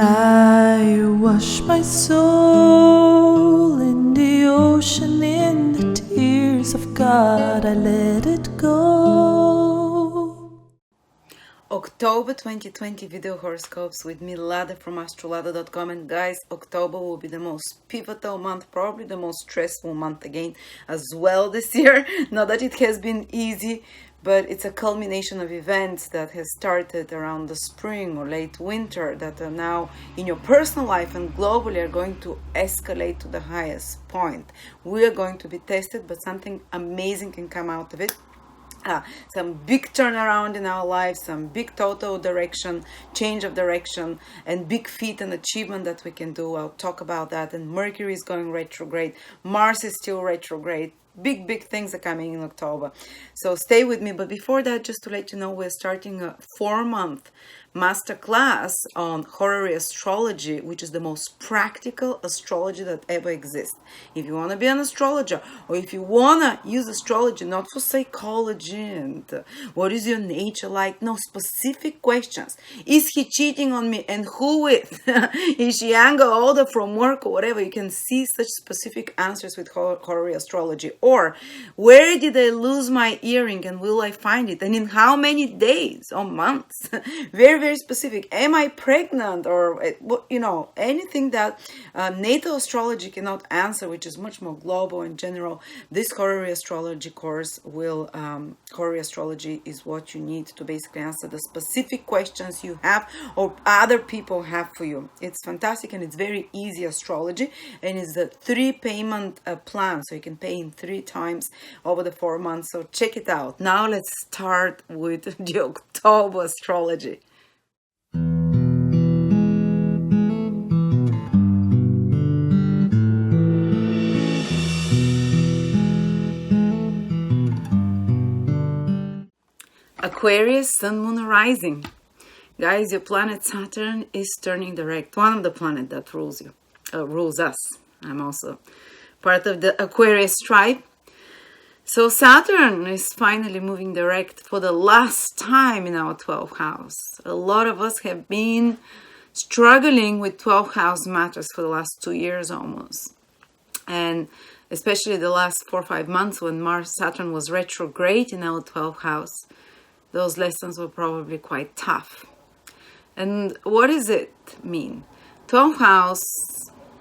I wash my soul in the ocean, in the tears of God, I let it go. October 2020 video horoscopes with Milada from Astrology.com. And guys, October will be the most pivotal month, probably the most stressful month again as well this year. Not that it has been easy, but it's a culmination of events that has started around the spring or late winter that are now in your personal life and globally are going to escalate to the highest point. We are going to be tested, but something amazing can come out of it. Some big turnaround in our lives, some big total direction, change of direction, and big feat and achievement that we can do. I'll talk about that. And Mercury is going retrograde. Mars is still retrograde. Big things are coming in October. So stay with me. But before that, just to let you know, we're starting a 4-month masterclass on Horary Astrology, which is the most practical astrology that ever exists. If you want to be an astrologer, or if you want to use astrology not for psychology and what is your nature like, no, specific questions. Is he cheating on me and who with? Is she younger, older, from work or whatever? You can see such specific answers with Horary Astrology. Or where did I lose my earring and will I find it? And in how many days or months? Very specific. Am I pregnant? Or, anything that natal astrology cannot answer, which is much more global and general. This Horary Astrology course will, Horary Astrology is what you need to basically answer the specific questions you have or other people have for you. It's fantastic and it's very easy astrology, and it's a 3 payment plan, so you can pay in 3 times over the 4 months. So check it out. Now let's start with the October astrology. Aquarius, Sun, Moon, Rising. Guys, your planet Saturn is turning direct. One of the planets that rules us. I'm also part of the Aquarius tribe. So Saturn is finally moving direct for the last time in our 12th house. A lot of us have been struggling with 12th house matters for the last 2 years almost. And especially the last 4 or 5 months when Saturn was retrograde in our 12th house. Those lessons were probably quite tough. And what does it mean? 12th house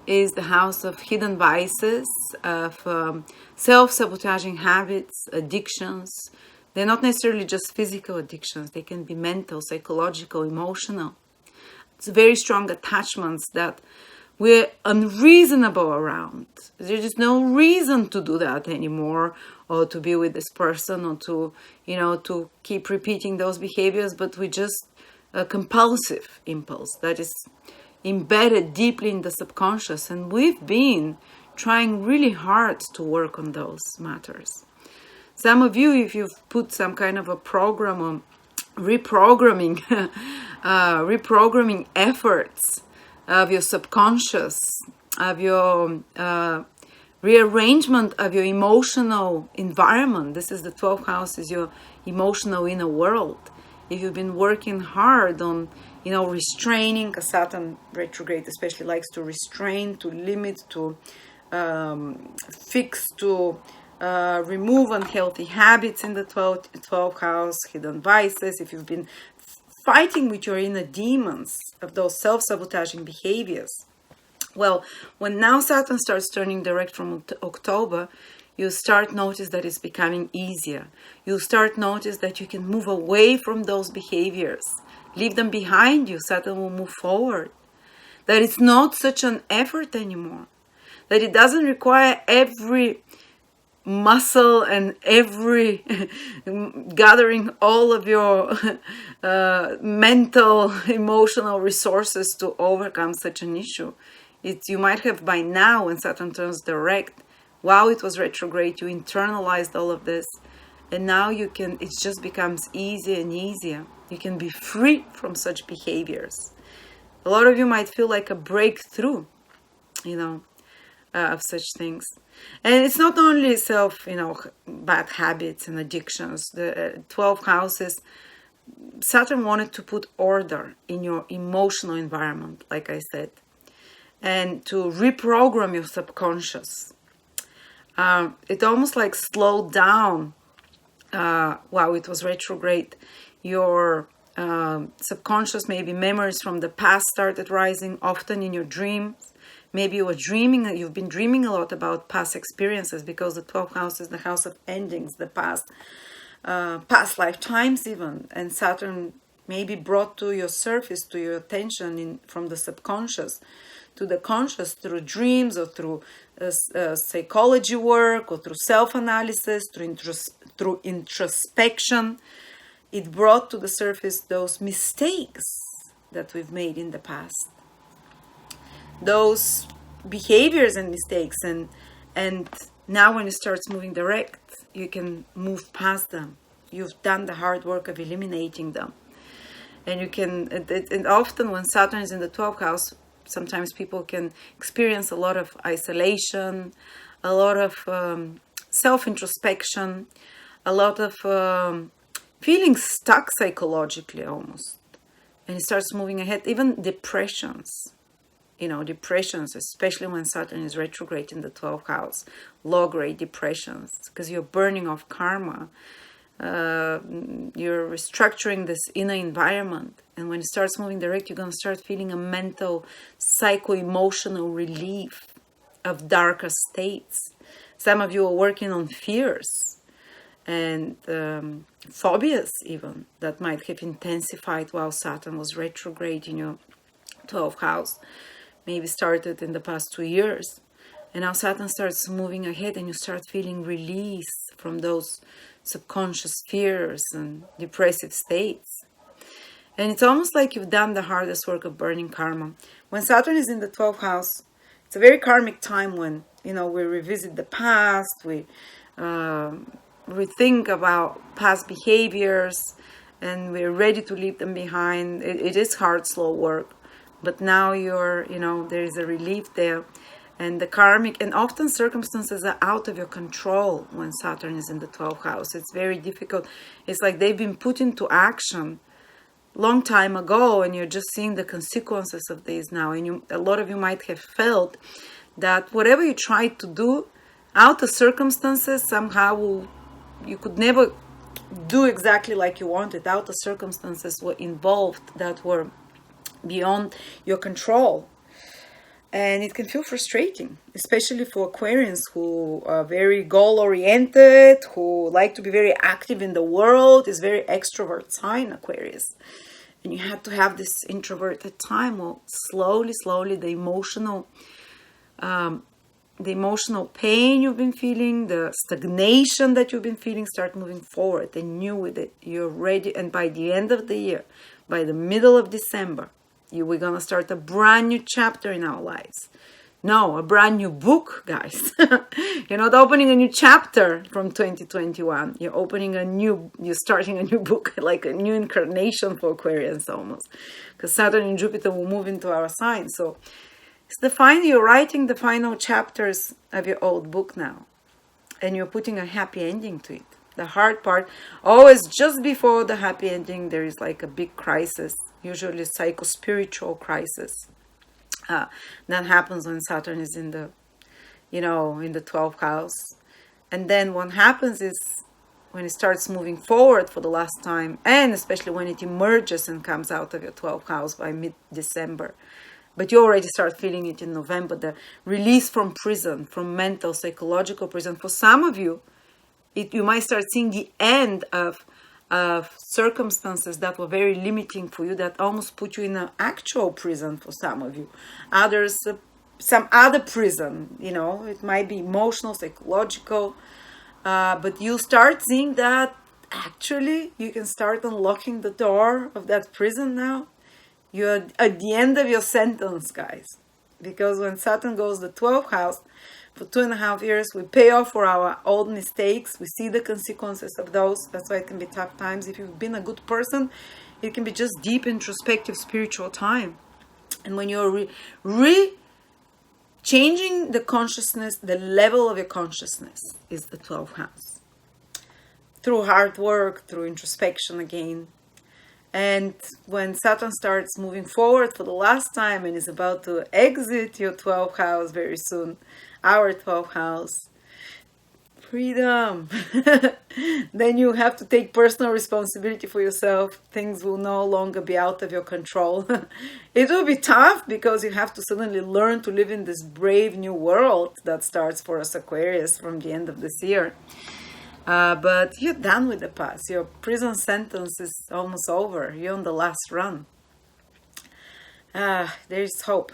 is the house of hidden vices, of self-sabotaging habits, addictions. They're not necessarily just physical addictions. They can be mental, psychological, emotional. It's very strong attachments that we're unreasonable around. There's just no reason to do that anymore, or to be with this person, or to, to keep repeating those behaviors, but we just a compulsive impulse that is embedded deeply in the subconscious, and we've been trying really hard to work on those matters. Some of you, if you've put some kind of a program on reprogramming, reprogramming efforts of your subconscious, of your rearrangement of your emotional environment. This is the 12th house, is your emotional inner world. If you've been working hard on, restraining, because Saturn retrograde especially likes to restrain, to limit, to fix, to remove unhealthy habits in the 12th house, hidden vices. If you've been fighting with your inner demons of those self-sabotaging behaviors, well, when now Saturn starts turning direct from October, you start notice that it's becoming easier. You start notice that you can move away from those behaviors. Leave them behind you. Saturn will move forward. That it's not such an effort anymore. That it doesn't require every muscle and every gathering all of your mental, emotional resources to overcome such an issue. You might have by now, when Saturn turns direct, while it was retrograde, you internalized all of this, and now it just becomes easier and easier. You can be free from such behaviors. A lot of you might feel like a breakthrough, of such things. And it's not only bad habits and addictions. The 12 houses Saturn wanted to put order in your emotional environment, like I said, and to reprogram your subconscious. It almost like slowed down while it was retrograde. Your subconscious, maybe memories from the past started rising often in your dreams. Maybe you were dreaming, you've been dreaming a lot about past experiences, because the 12th house is the house of endings, the past lifetimes even. And Saturn maybe brought to your surface, to your attention from the subconscious to the conscious through dreams, or through psychology work, or through self-analysis, through introspection. It brought to the surface those mistakes that we've made in the past, those behaviors and mistakes, and now when it starts moving direct, you can move past them. You've done the hard work of eliminating them. And you can, and often when Saturn is in the 12th house, sometimes people can experience a lot of isolation, a lot of self-introspection, a lot of feeling stuck psychologically almost. And it starts moving ahead, even depressions. Depressions, especially when Saturn is retrograde in the 12th house, low-grade depressions, because you're burning off karma. You're restructuring this inner environment. And when it starts moving direct, you're going to start feeling a mental, psycho-emotional relief of darker states. Some of you are working on fears and phobias even that might have intensified while Saturn was retrograde in your 12th house. Maybe started in the past 2 years. And now Saturn starts moving ahead, and you start feeling release from those subconscious fears and depressive states. And it's almost like you've done the hardest work of burning karma. When Saturn is in the 12th house, it's a very karmic time when, we revisit the past, we think about past behaviors, and we're ready to leave them behind. It is hard, slow work. But now there is a relief there. And the karmic, and often circumstances are out of your control when Saturn is in the 12th house. It's very difficult. It's like they've been put into action long time ago, and you're just seeing the consequences of these now. And a lot of you might have felt that whatever you tried to do out of circumstances, somehow you could never do exactly like you wanted. Out of circumstances were involved that were beyond your control. And it can feel frustrating, especially for Aquarians who are very goal-oriented, who like to be very active in the world. It's very extrovert sign, Aquarius. And you have to have this introverted time. Well, slowly, the emotional pain you've been feeling, the stagnation that you've been feeling, start moving forward. And you with it, you're ready. And by the end of the year, by the middle of December, we're going to start a brand new chapter in our lives. No, a brand new book, guys. You're not opening a new chapter from 2021. You're starting a new book, like a new incarnation for Aquarians almost. Because Saturn and Jupiter will move into our sign. So you're writing the final chapters of your old book now. And you're putting a happy ending to it. The hard part, always just before the happy ending, there is like a big crisis. Usually psycho-spiritual crisis. That happens when Saturn is in the 12th house. And then what happens is when it starts moving forward for the last time, and especially when it emerges and comes out of your 12th house by mid-December. But you already start feeling it in November, the release from prison, from mental, psychological prison. For some of you, you might start seeing the end of circumstances that were very limiting for you, that almost put you in an actual prison for some of you. Others, some other prison, it might be emotional, psychological, but you start seeing that actually you can start unlocking the door of that prison now. You're at the end of your sentence, guys. Because when Saturn goes the 12th house, for 2.5 years, we pay off for our old mistakes. We see the consequences of those. That's why it can be tough times. If you've been a good person, it can be just deep, introspective, spiritual time. And when you're changing the consciousness, the level of your consciousness is the 12th house. Through hard work, through introspection again, And when Saturn starts moving forward for the last time and is about to exit your 12th house very soon, our 12th house, freedom. Then you have to take personal responsibility for yourself. Things will no longer be out of your control. It will be tough because you have to suddenly learn to live in this brave new world that starts for us Aquarius from the end of this year. But you're done with the past. Your prison sentence is almost over. You're on the last run. There's hope,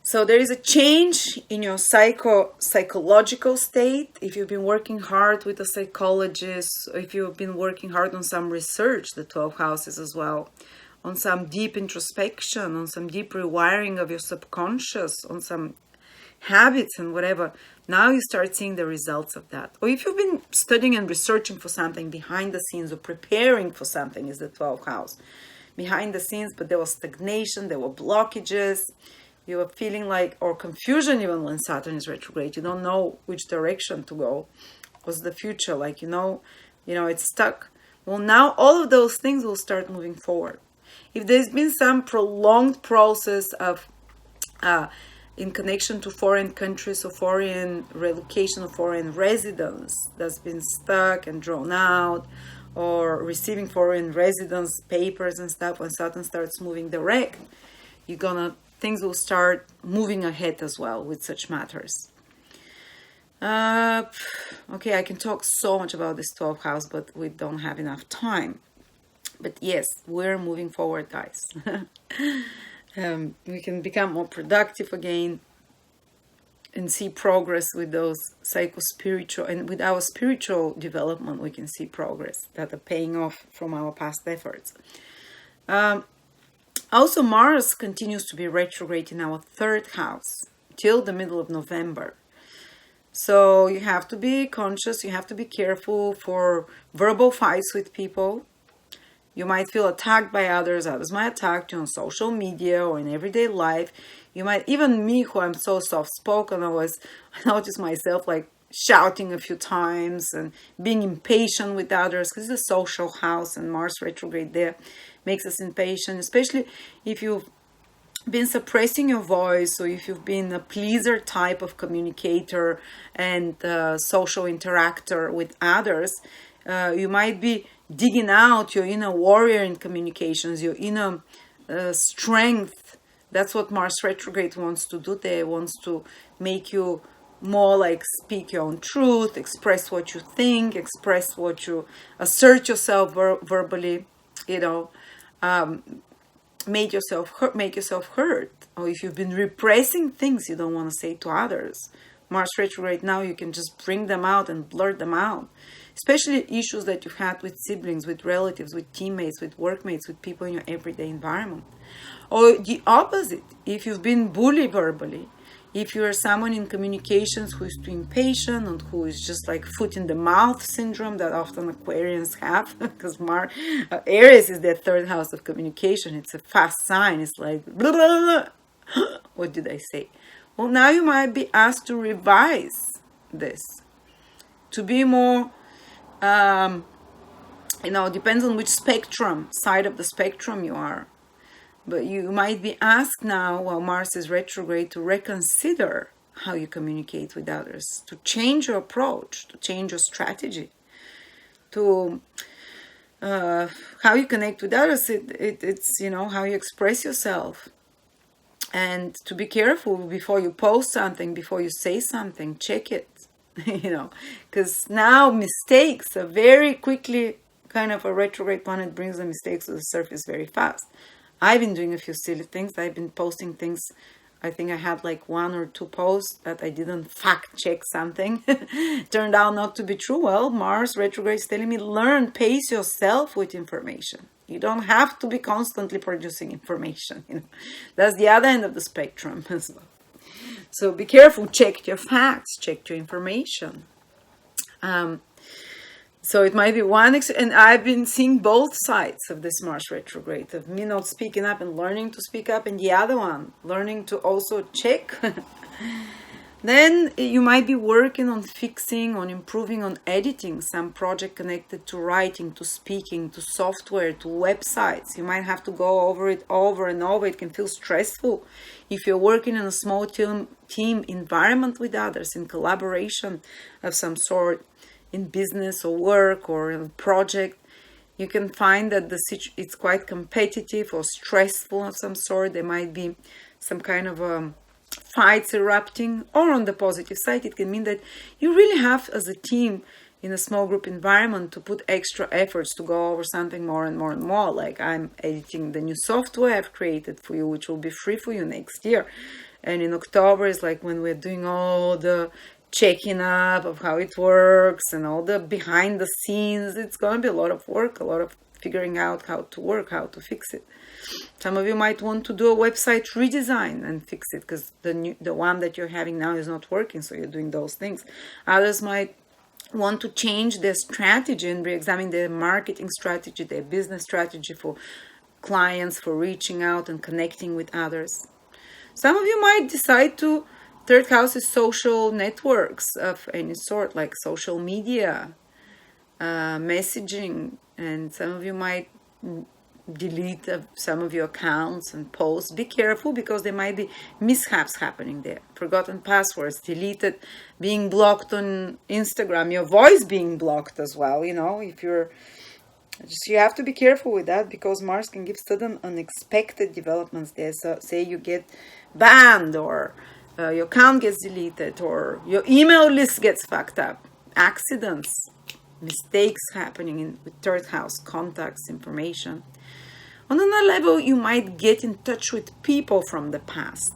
So there is a change in your psychological state. If you've been working hard with a psychologist, if you've been working hard on some research, the 12 houses as well, on some deep introspection, on some deep rewiring of your subconscious, on some habits and whatever, now you start seeing the results of that. Or if you've been studying and researching for something behind the scenes or preparing for something, is the 12th house. Behind the scenes, but there was stagnation, there were blockages. You are feeling like, or confusion even when Saturn is retrograde. You don't know which direction to go. What's the future like? It's stuck. Well, now all of those things will start moving forward. If there's been some prolonged process of, in connection to foreign countries or foreign relocation or foreign residence that's been stuck and drawn out, or receiving foreign residence papers and stuff, when Saturn starts moving direct, things will start moving ahead as well with such matters. Okay, I can talk so much about this 12th house, but we don't have enough time. But yes, we're moving forward, guys. We can become more productive again and see progress with those psycho-spiritual, and with our spiritual development, we can see progress that are paying off from our past efforts. Also, Mars continues to be retrograde in our 3rd house till the middle of November. So you have to be conscious, you have to be careful for verbal fights with people. You might feel attacked by others might attack you on social media or in everyday life. You might, even me, who I'm so soft-spoken, I noticed myself like shouting a few times and being impatient with others, because it's a social house and Mars retrograde there makes us impatient, especially if you've been suppressing your voice, or if you've been a pleaser type of communicator and social interactor with others. You might be digging out your inner warrior in communications, your inner strength. That's what Mars retrograde wants to do there. It wants to make you more like speak your own truth, express what you think, express what you assert yourself verbally, make yourself heard. Or if you've been repressing things you don't want to say to others, Mars retrograde now, you can just bring them out and blurt them out. Especially issues that you've had with siblings, with relatives, with teammates, with workmates, with people in your everyday environment. Or the opposite, if you've been bullied verbally, if you're someone in communications who is too impatient and who is just like foot in the mouth syndrome that often Aquarians have, because Aries is their 3rd house of communication. It's a fast sign. It's like, blah, blah, blah. What did I say? Well, now you might be asked to revise this, to be more, depends on which side of the spectrum you are. But you might be asked now, while Mars is retrograde, to reconsider how you communicate with others, to change your approach, to change your strategy, to how you connect with others. It's how you express yourself. And to be careful before you post something, before you say something, check it, because now mistakes are very quickly, kind of a retrograde planet brings the mistakes to the surface very fast. I've been doing a few silly things. I've been posting things. I think I had like 1 or 2 posts that I didn't fact check something. Turned out not to be true. Well, Mars retrograde is telling me, pace yourself with information. You don't have to be constantly producing information. That's the other end of the spectrum as well. So be careful. Check your facts. Check your information. So it might be and I've been seeing both sides of this Mars retrograde, of me not speaking up and learning to speak up, and the other one, learning to also check Then you might be working on fixing, on improving, on editing some project connected to writing, to speaking, to software, to websites. You might have to go over it over and over. It can feel stressful if you're working in a small team environment with others, in collaboration of some sort, in business or work or in a project. You can find that it's quite competitive or stressful of some sort. There might be some kind of fights erupting, or on the positive side, it can mean that you really have, as a team in a small group environment, to put extra efforts to go over something more and more and more. Like, I'm editing the new software I've created for you, which will be free for you next year. And in October is like when we're doing all the checking up of how it works and all the behind the scenes. It's going to be a lot of work, a lot of figuring out how to work, how to fix it. Some of you might want to do a website redesign and fix it because the one that you're having now is not working, so you're doing those things. Others might want to change their strategy and re-examine their marketing strategy, their business strategy for clients, for reaching out and connecting with others. Some of you might decide to, third house is social networks of any sort, like social media, messaging, and some of you might delete some of your accounts and posts. Be careful, because there might be mishaps happening there. Forgotten passwords, deleted, being blocked on Instagram, your voice being blocked as well. If you have to be careful with that, because Mars can give sudden unexpected developments there. So say you get banned, or your account gets deleted, or your email list gets fucked up. Accidents, mistakes happening with third house, contacts, information. On another level, you might get in touch with people from the past,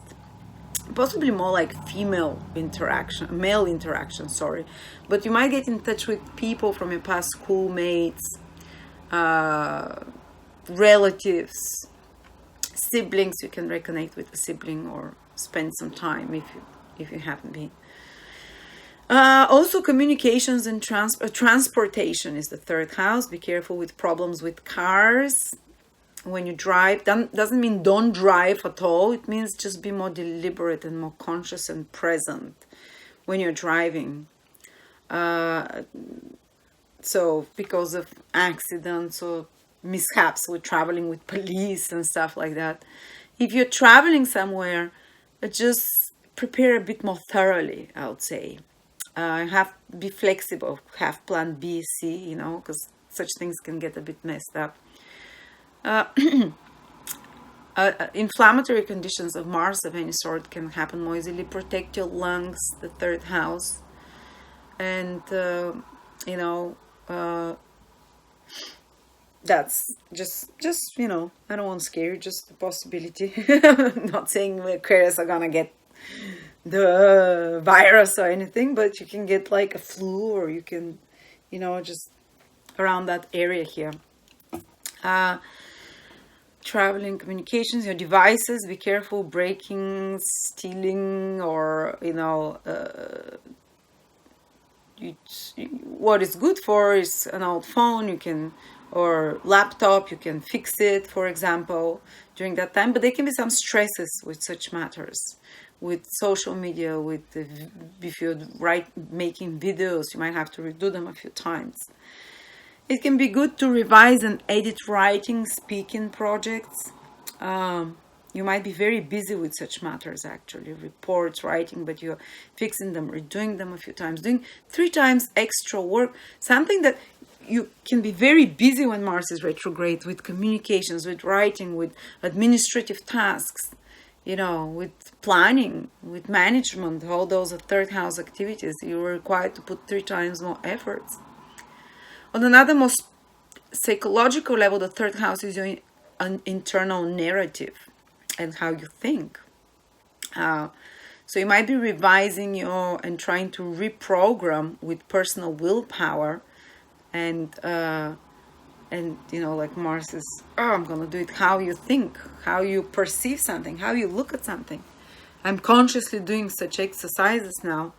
possibly more like male interaction, but you might get in touch with people from your past, schoolmates, relatives, siblings. You can reconnect with a sibling or spend some time if you haven't been. Also, communications and transportation is the third house. Be careful with problems with cars. When you drive, doesn't mean don't drive at all. It means just be more deliberate and more conscious and present when you're driving. So because of accidents or mishaps with traveling with police and stuff like that, if you're traveling somewhere, just prepare a bit more thoroughly, I would say. Be flexible, have plan B, C, because such things can get a bit messed up. Inflammatory conditions of Mars of any sort can happen more easily. Protect your lungs, the third house. And, that's just, I don't want to scare you, just a possibility. I'm not saying Aquarius are gonna get the virus or anything, but you can get like a flu, or you can, just around that area here. Traveling, communications, your devices, be careful, breaking, stealing, or, what is good for is an old phone, or laptop, you can fix it, for example, during that time. But there can be some stresses with such matters, with social media, if you're making videos, you might have to redo them a few times. It can be good to revise and edit writing, speaking projects. You might be very busy with such matters, actually, reports, writing, but you're fixing them, redoing them a few times, doing 3 times extra work, something that you can be very busy when Mars is retrograde, with communications, with writing, with administrative tasks, with planning, with management. All those are third house activities. You're required to put 3 times more efforts. On another most psychological level, the third house is your internal narrative and how you think. So you might be revising and trying to reprogram with personal willpower, and like Mars is, I'm gonna do it, how you think, how you perceive something, how you look at something. I'm consciously doing such exercises now,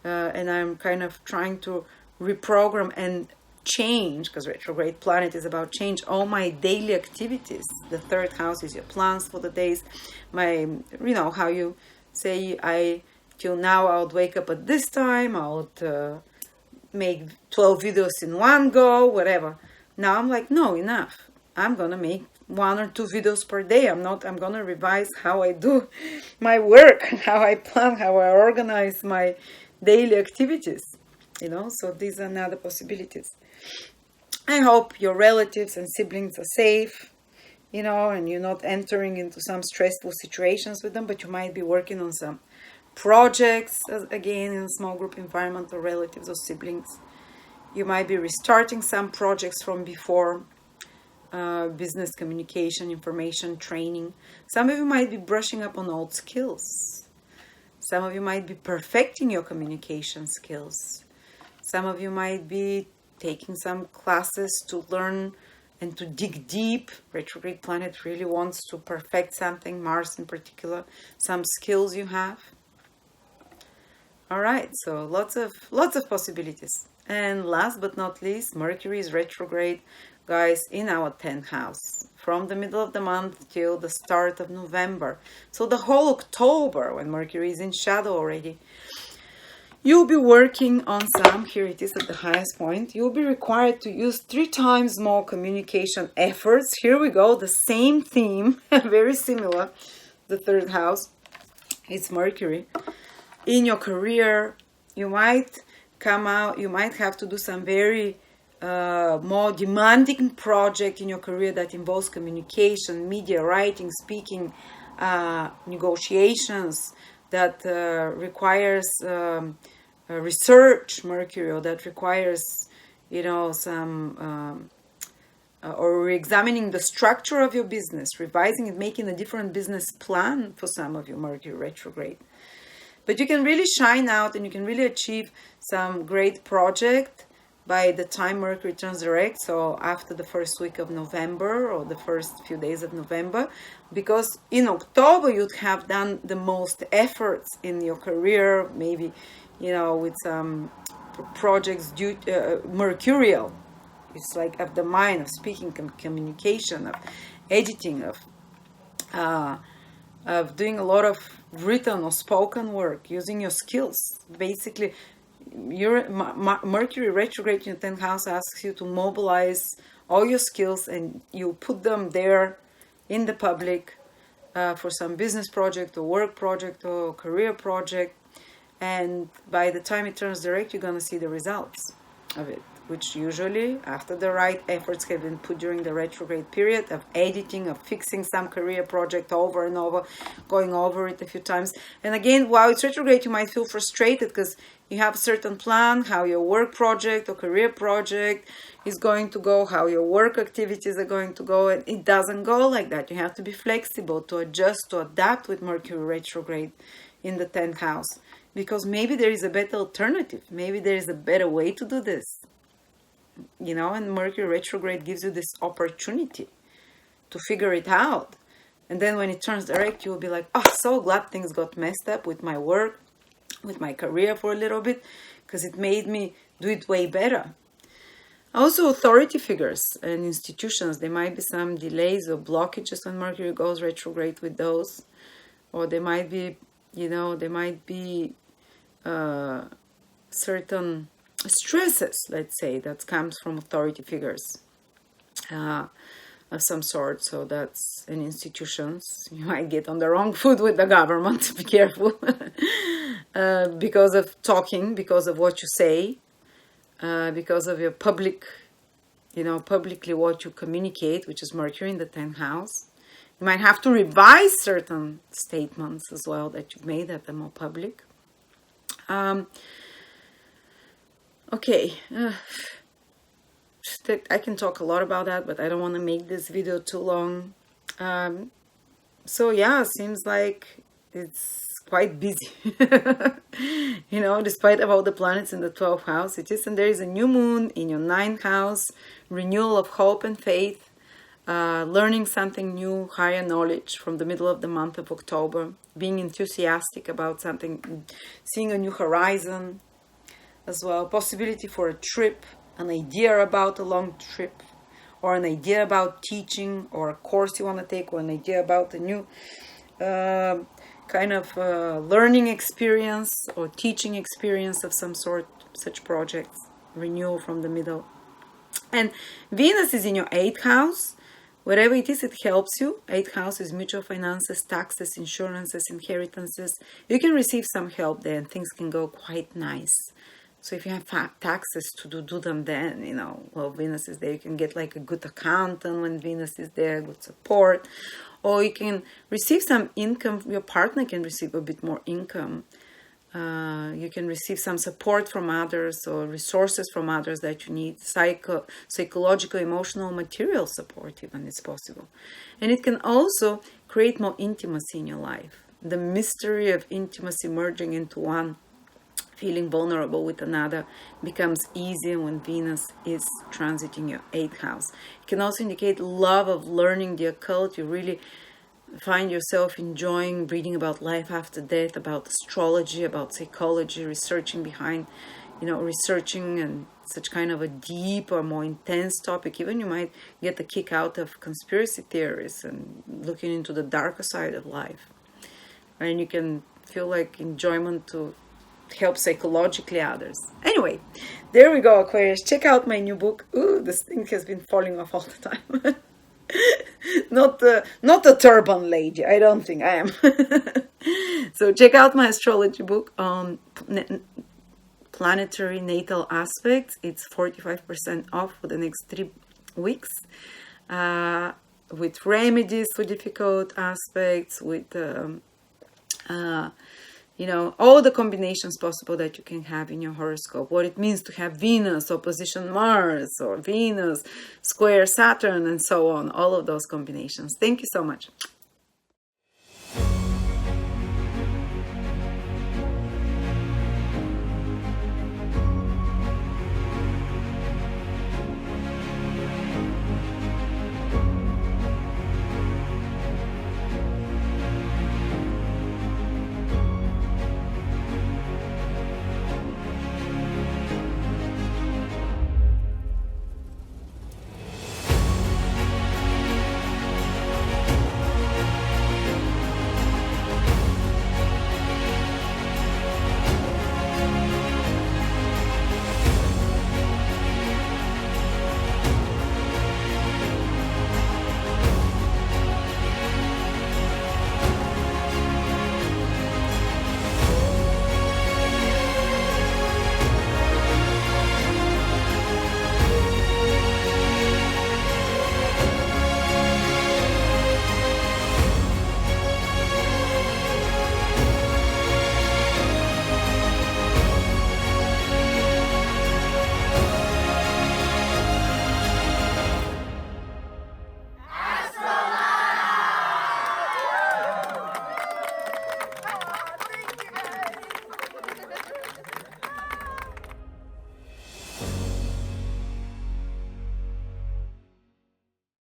and I'm kind of trying to reprogram and change, because retrograde planet is about change, all my daily activities. The third house is your plans for the days, how you say, I till now I would wake up at this time, I would make 12 videos in one go, whatever. Now I'm like, no, enough. I'm gonna make 1 or 2 videos per day. I'm gonna revise how I do my work, how I plan, how I organize my daily activities, so these are another possibilities. I hope your relatives and siblings are safe, and you're not entering into some stressful situations with them, but you might be working on some projects, again, in a small group environment, or relatives or siblings. You might be restarting some projects from before, business communication, information, training. Some of you might be brushing up on old skills. Some of you might be perfecting your communication skills. Some of you might be taking some classes to learn and to dig deep. Retrograde planet really wants to perfect something, Mars in particular, some skills you have. All right, so lots of possibilities. And last but not least, Mercury is retrograde, guys, in our 10th house from the middle of the month till the start of November. So the whole October, when Mercury is in shadow already, you'll be working on some, here it is at the highest point, you'll be required to use 3 times more communication efforts. Here we go, the same theme, very similar, the 3rd house, it's Mercury. In your career, you might have to do some very more demanding project in your career that involves communication, media, writing, speaking, negotiations, that requires research, Mercury, or that requires, some or re-examining the structure of your business, revising it, making a different business plan for some of you, Mercury retrograde. But you can really shine out and you can really achieve some great project by the time Mercury turns direct, so after the first week of November or the first few days of November, because in October you'd have done the most efforts in your career, maybe, with some projects due mercurial. It's like of the mind, of speaking, communication, of editing, of doing a lot of written or spoken work, using your skills. Basically, Mercury retrograde in your 10th house asks you to mobilize all your skills and you put them there in the public for some business project or work project or career project. And by the time it turns direct, you're going to see the results of it, which usually, after the right efforts have been put during the retrograde period of editing, of fixing some career project over and over, going over it a few times. And again, while it's retrograde, you might feel frustrated because you have a certain plan, how your work project or career project is going to go, how your work activities are going to go, and it doesn't go like that. You have to be flexible, to adjust, to adapt with Mercury retrograde in the 10th house, because maybe there is a better alternative. Maybe there is a better way to do this. And Mercury retrograde gives you this opportunity to figure it out. And then when it turns direct, you'll be like, oh, so glad things got messed up with my work, with my career for a little bit, because it made me do it way better. Also, authority figures and institutions, there might be some delays or blockages when Mercury goes retrograde with those. Or there might be, certain stresses, let's say, that comes from authority figures of some sort. So that's in institutions. You might get on the wrong foot with the government. Be careful. Because of talking, because of what you say, because of your publicly what you communicate, which is Mercury in the 10th house. You might have to revise certain statements as well that you've made that are more public. Okay, I can talk a lot about that, but I don't want to make this video too long. So yeah, seems like it's quite busy. Despite of all the planets in the 12th house, it is, and there is a new moon in your 9th house, renewal of hope and faith, learning something new, higher knowledge from the middle of the month of October, being enthusiastic about something, seeing a new horizon as well, possibility for a trip, an idea about a long trip, or an idea about teaching, or a course you want to take, or an idea about a new kind of learning experience or teaching experience of some sort, such projects, renewal from the middle. And Venus is in your 8th house. Whatever it is, it helps you. 8th house is mutual finances, taxes, insurances, inheritances. You can receive some help there and things can go quite nice. So if you have taxes to do them then, you know, well, Venus is there. You can get like a good accountant when Venus is there, good support. Or you can receive some income. Your partner can receive a bit more income. You can receive some support from others or resources from others that you need. Psychological, emotional, material support even is possible. And it can also create more intimacy in your life. The mystery of intimacy merging into one, feeling vulnerable with another, becomes easier when Venus is transiting your 8th house. It can also indicate love of learning the occult. You really find yourself enjoying reading about life after death, about astrology, about psychology, researching and such kind of a deep or more intense topic. Even you might get a kick out of conspiracy theories and looking into the darker side of life. And you can feel like enjoyment to help psychologically others. Anyway, there we go, Aquarius. Check out my new book. Ooh, this thing has been falling off all the time. Not the turban lady. I don't think I am. So check out my astrology book on planetary natal aspects. It's 45% off for the next 3 weeks. With remedies for difficult aspects, with all the combinations possible that you can have in your horoscope. What it means to have Venus opposition Mars, or Venus square Saturn, and so on. All of those combinations. Thank you so much.